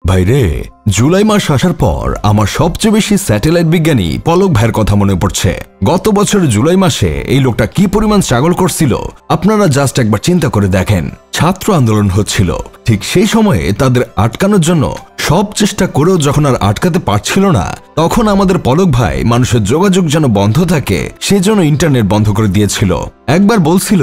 ভাইরে, জুলাই মাস আসার পর আমার সবচেয়ে বেশি স্যাটেলাইট বিজ্ঞানী পলক ভাইয়ের কথা মনে পড়ছে। গত বছর জুলাই মাসে এই লোকটা কি পরিমাণ স্ট্রাগল করছিল আপনারা জাস্ট একবার চিন্তা করে দেখেন। ছাত্র আন্দোলন হচ্ছিল, ঠিক সেই সময়ে তাদের আটকানোর জন্য সব চেষ্টা করেও যখন আর আটকাতে পারছিল না, তখন আমাদের পলক ভাই মানুষের যোগাযোগ যেন বন্ধ থাকে সেজন্য ইন্টারনেট বন্ধ করে দিয়েছিল। একবার বলছিল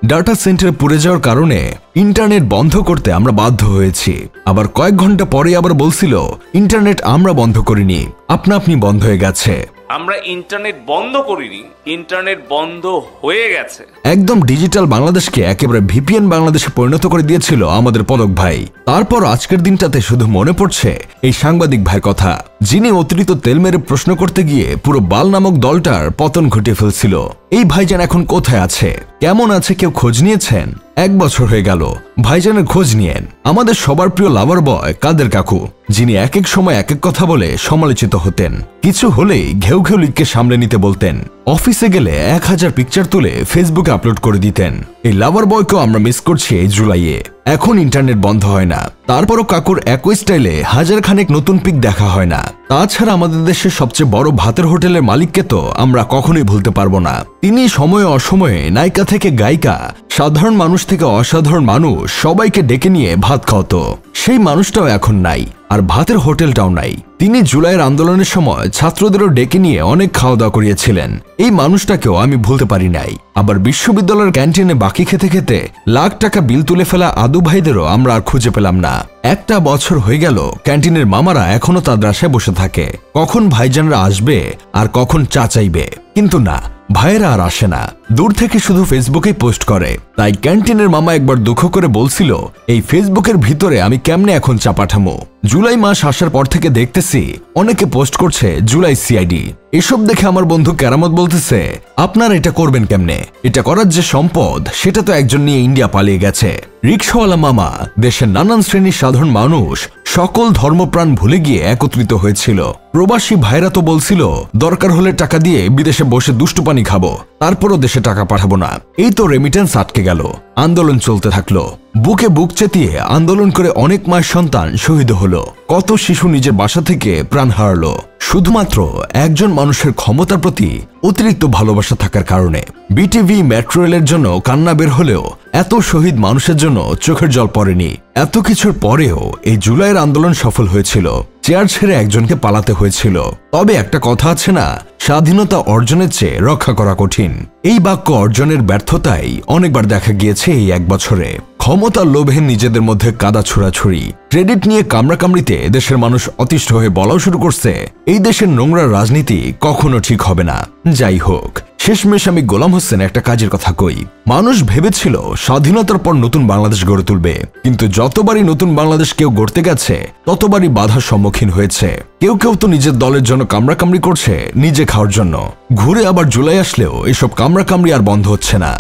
ডাটা সেন্টার পুড়ে যাওয়ার কারণে ইন্টারনেট বন্ধ করতে আমরা বাধ্য হয়েছি, আবার কয়েক ঘন্টা পরে আবার বলছিল ইন্টারনেট আমরা বন্ধ করিনি, আপনা আপনি বন্ধ হয়ে গেছে। আমরা ইন্টারনেট বন্ধ করিনি, ইন্টারনেট বন্ধ হয়ে গেছে। একদম ডিজিটাল বাংলাদেশকে একেবারে ভিপিএন বাংলাদেশে পরিণত করে দিয়েছিল আমাদের পলক ভাই। তারপর আজকের দিনটাতে শুধু মনে পড়ছে এই সাংবাদিক ভাইয়ের কথা, যিনি অতিরিক্ত তেল মেরে প্রশ্ন করতে গিয়ে পুরো বাল নামক দলটার পতন ঘটিয়ে ফেলছিল। এই ভাইজান এখন কোথায় আছে, কেমন আছে, কেউ খোঁজ নিয়েছেন? 1 বছর হয়ে গেল, ভাইজানের খোঁজ নিয়েন। আমাদের সবার প্রিয় লাভার বয় কাদের কাকু, যিনি এক এক সময় এক এক কথা বলে সমালোচিত হতেন, কিছু হলেই ঘেউ ঘেউ লিখকে সামলে নিতে বলতেন, অফিসে গেলে 1000 পিকচার তুলে ফেসবুকে আপলোড করে দিতেন। এই লাভার বয়কেও আমরা মিস করছি এই জুলাইয়ে। এখন ইন্টারনেট বন্ধ হয় না, তারপরও কাকুর একই স্টাইলে 1000 খানেক নতুন পিক দেখা হয় না। তাছাড়া আমাদের দেশের সবচেয়ে বড় ভাতের হোটেলের মালিককে তো আমরা কখনোই ভুলতে পারবো না। তিনি সময়ে অসময়ে নায়িকা থেকে গায়িকা, সাধারণ মানুষ থেকে অসাধারণ মানুষ সবাইকে ডেকে নিয়ে ভাত খাওয়াতো। সেই মানুষটাও এখন নাই, আর ভাতের হোটেলটাও নাই। তিনি জুলাইয়ের আন্দোলনের সময় ছাত্রদেরও ডেকে নিয়ে অনেক খাওয়া দাওয়া করিয়েছিলেন। এই মানুষটাকেও আমি ভুলতে পারি নাই। আবার বিশ্ববিদ্যালয়ের ক্যান্টিনে বাকি খেতে খেতে লাখ টাকা বিল তুলে ফেলা আদু ভাইদেরও আমরা আর খুঁজে পেলাম না। 1 বছর হয়ে গেল, ক্যান্টিনের মামারা এখনো তাদের আশায় বসে থাকে কখন ভাইজানরা আসবে আর কখন চা চাইবে, কিন্তু না, ভাইয়েরা আর আসে না, দূর থেকে শুধু ফেসবুকেই পোস্ট করে। তাই ক্যান্টিনের মামা একবার দুঃখ করে বলছিল, এই ফেসবুকের ভিতরে আমি কেমনে এখন চা পাঠামো? জুলাই মাস আসার পর থেকে দেখতেছি অনেকে পোস্ট করছে জুলাই সিআইডি। এসব দেখে আমার বন্ধু কেরামত বলতেছে, আপনারা এটা করবেন কেমনে? এটা করার যে সম্পদ সেটা তো একজন নিয়ে ইন্ডিয়া পালিয়ে গেছে। রিক্সাওয়ালা মামা, দেশের নানান শ্রেণীর সাধারণ মানুষ, সকল ধর্মপ্রাণ ভুলে গিয়ে একত্রিত হয়েছিল। প্রবাসী ভাইরা তো বলছিল দরকার হলে টাকা দিয়ে বিদেশে বসে দুষ্টু পানি খাবো, তারপরও দেশে টাকা পাঠাবো না। এই তো রেমিটেন্স আটকে গেল, আন্দোলন চলতে থাকলো। বুকে বুক চেতিয়ে আন্দোলন করে অনেক মায়ের সন্তান শহীদ হলো, কত শিশু নিজের বাসা থেকে প্রাণ হারালো, শুধুমাত্র একজন মানুষের ক্ষমতার প্রতি অতিরিক্ত ভালোবাসা থাকার কারণে। বিটিভি মেট্রো রেলের জন্য কান্না বের হলেও এত শহীদ মানুষের জন্য চোখের জল পড়েনি। এত কিছুর পরেও এই জুলাইয়ের আন্দোলন সফল হয়েছিল। চেয়ার ছেড়ে একজনকে পালাতে হয়েছিল, তবে একটা কথা আছে না, স্বাধীনতা অর্জনের চেয়ে রক্ষা করা কঠিন। এই বাক্য অর্জনের ব্যর্থতাই অনেকবার দেখা গিয়েছে এই 1 বছরে। ক্ষমতার লোভে নিজেদের মধ্যে কাদা ছোড়াছুড়ি, ক্রেডিট নিয়ে কামড়াকামড়িতে দেশের মানুষ অতিষ্ঠ হয়ে বলাও শুরু করছে, এই দেশের নোংরা রাজনীতি কখনো ঠিক হবে না। যাই হোক, শেষমেশ আমি গোলাম হোসেন একটা কাজের কথা কই। মানুষ ভেবেছিল স্বাধীনতার পর নতুন বাংলাদেশ গড়ে তুলবে, কিন্তু যতবারই নতুন বাংলাদেশ কেউ গড়তে গেছে ততবারই বাধার সম্মুখীন হয়েছে। কেউ কেউ তো নিজের দলের জন্য কামড়াকামড়ি করছে নিজে খাওয়ার জন্য। ঘুরে আবার জুলাই আসলেও এসব কামড়াকামড়ি আর বন্ধ হচ্ছে না।